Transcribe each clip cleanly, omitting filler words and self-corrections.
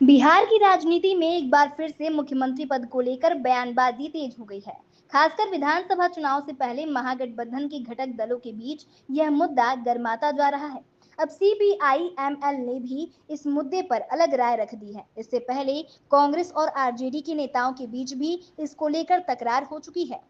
बिहार की राजनीति में एक बार फिर से मुख्यमंत्री पद को लेकर बयानबाजी तेज हो गई है। खासकर विधानसभा चुनाव से पहले महागठबंधन के घटक दलों के बीच यह मुद्दा गर्माता जा रहा है। अब सीपीआई एमएल ने भी इस मुद्दे पर अलग राय रख दी है। इससे पहले कांग्रेस और आरजेडी के नेताओं के बीच भी इसको लेकर तकरार हो चुकी है।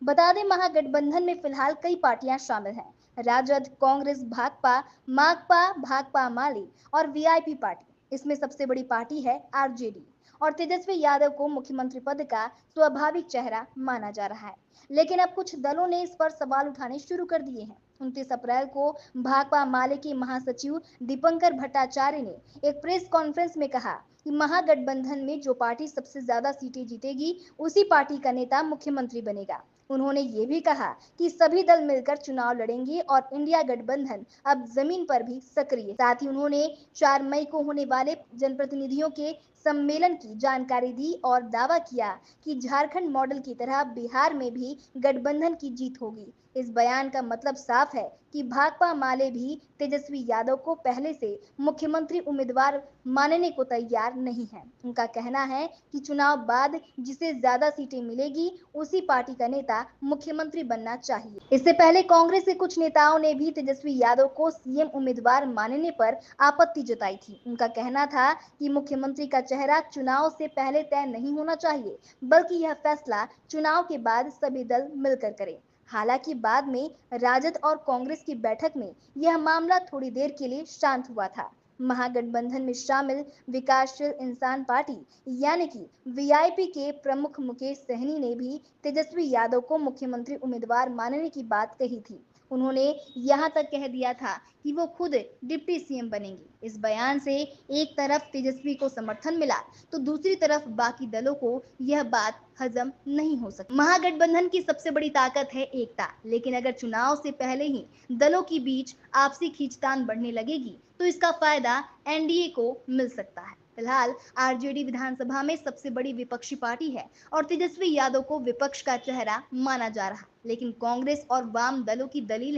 बता दें, महागठबंधन में फिलहाल कई पार्टियां शामिल हैं। राजद, कांग्रेस, भाकपा, माकपा, भाकपा माले और वीआईपी पार्टी। इसमें सबसे बड़ी पार्टी है आरजेडी और तेजस्वी यादव को मुख्यमंत्री पद का स्वाभाविक चेहरा माना जा रहा है। लेकिन अब कुछ दलों ने इस पर सवाल उठाने शुरू कर दिए हैं। 29 अप्रैल को भाकपा माले के महासचिव दीपंकर भट्टाचार्य ने एक प्रेस कॉन्फ्रेंस में कहा कि महागठबंधन में जो पार्टी सबसे ज्यादा सीटें जीतेगी उसी पार्टी का नेता मुख्यमंत्री बनेगा। उन्होंने ये भी कहा कि सभी दल मिलकर चुनाव लड़ेंगे और इंडिया गठबंधन अब जमीन पर भी सक्रिय। साथ ही उन्होंने 4 मई को होने वाले जनप्रतिनिधियों के सम्मेलन की जानकारी दी और दावा किया कि झारखंड मॉडल की तरह बिहार में भी गठबंधन की जीत होगी। इस बयान का मतलब साफ है कि भाकपा माले भी तेजस्वी यादव को पहले से मुख्यमंत्री उम्मीदवार मानने को तैयार नहीं है। उनका कहना है कि चुनाव बाद जिसे ज्यादा सीटें मिलेगी उसी पार्टी का नेता मुख्यमंत्री बनना चाहिए। इससे पहले कांग्रेस के कुछ नेताओं ने भी तेजस्वी यादव को सीएम उम्मीदवार मानने पर आपत्ति जताई थी। उनका कहना था कि मुख्यमंत्री का चेहरा चुनाव से पहले तय नहीं होना चाहिए, बल्कि यह फैसला चुनाव के बाद सभी दल मिलकर करें। हालांकि बाद में राजद और कांग्रेस की बैठक में यह मामला थोड़ी देर के लिए शांत हुआ था। महागठबंधन में शामिल विकासशील इंसान पार्टी यानी कि वीआईपी के प्रमुख मुकेश सहनी ने भी तेजस्वी यादव को मुख्यमंत्री उम्मीदवार मानने की बात कही थी। उन्होंने यहां तक कह दिया था कि वो खुद डिप्टी सीएम बनेंगे। इस बयान से एक तरफ तेजस्वी को समर्थन मिला तो दूसरी तरफ बाकी दलों को यह बात हजम नहीं हो सकती। महागठबंधन की सबसे बड़ी ताकत है एकता, लेकिन अगर चुनाव से पहले ही दलों के बीच आपसी खींचतान बढ़ने लगेगी तो इसका फायदा एनडीए को मिल सकता है। फिलहाल आरजेडी विधानसभा में सबसे बड़ी विपक्षी पार्टी है और तेजस्वी यादव को विपक्ष का चेहरा माना जा रहा है। लेकिन कांग्रेस और वाम दलों की दलील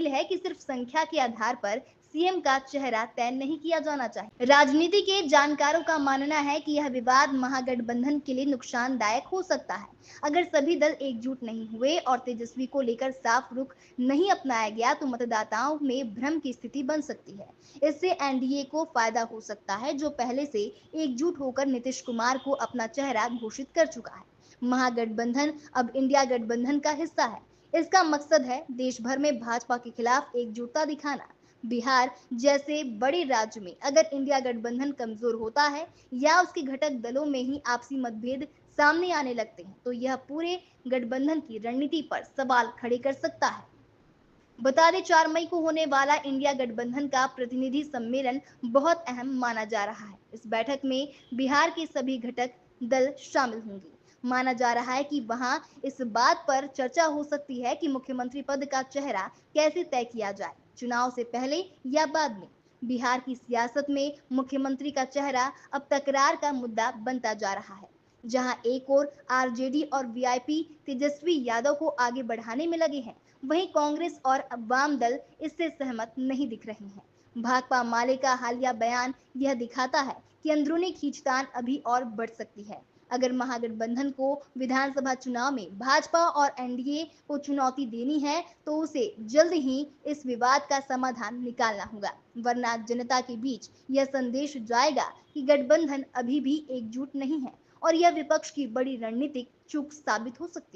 है कि सिर्फ संख्या के आधार पर सीएम का चेहरा तय नहीं किया जाना चाहिए। राजनीति के जानकारों का मानना है कि यह विवाद महागठबंधन के लिए नुकसानदायक हो सकता है। अगर सभी दल एकजुट नहीं हुए और तेजस्वी को लेकर साफ रुख नहीं अपनाया गया तो मतदाताओं में भ्रम की स्थिति बन सकती है। इससे एनडीए को फायदा हो सकता है, जो पहले से एकजुट होकर नीतीश कुमार को अपना चेहरा घोषित कर चुका है। महागठबंधन अब इंडिया गठबंधन का हिस्सा है। इसका मकसद है देश भर में भाजपा के खिलाफ एकजुटता दिखाना। बिहार जैसे बड़े राज्य में अगर इंडिया गठबंधन कमजोर होता है या उसके घटक दलों में ही आपसी मतभेद सामने आने लगते हैं तो यह पूरे गठबंधन की रणनीति पर सवाल खड़े कर सकता है। बता दें, 4 मई को होने वाला इंडिया गठबंधन का प्रतिनिधि सम्मेलन बहुत अहम माना जा रहा है। इस बैठक में बिहार के सभी घटक दल शामिल होंगे। माना जा रहा है कि वहां इस बात पर चर्चा हो सकती है कि मुख्यमंत्री पद का चेहरा कैसे तय किया जाए, चुनाव से पहले या बाद में। बिहार की सियासत में मुख्यमंत्री का चेहरा अब तकरार का मुद्दा बनता जा रहा है। जहां एक ओर आरजेडी और वीआईपी तेजस्वी यादव को आगे बढ़ाने में लगे हैं, वहीं कांग्रेस और वाम दल इससे सहमत नहीं दिख रहे हैं। भाकपा माले का हालिया बयान यह दिखाता है कि अंदरूनी खींचतान अभी और बढ़ सकती है। अगर महागठबंधन को विधानसभा चुनाव में भाजपा और एनडीए को चुनौती देनी है तो उसे जल्द ही इस विवाद का समाधान निकालना होगा, वरना जनता के बीच यह संदेश जाएगा कि गठबंधन अभी भी एकजुट नहीं है और यह विपक्ष की बड़ी रणनीतिक चूक साबित हो सकती है।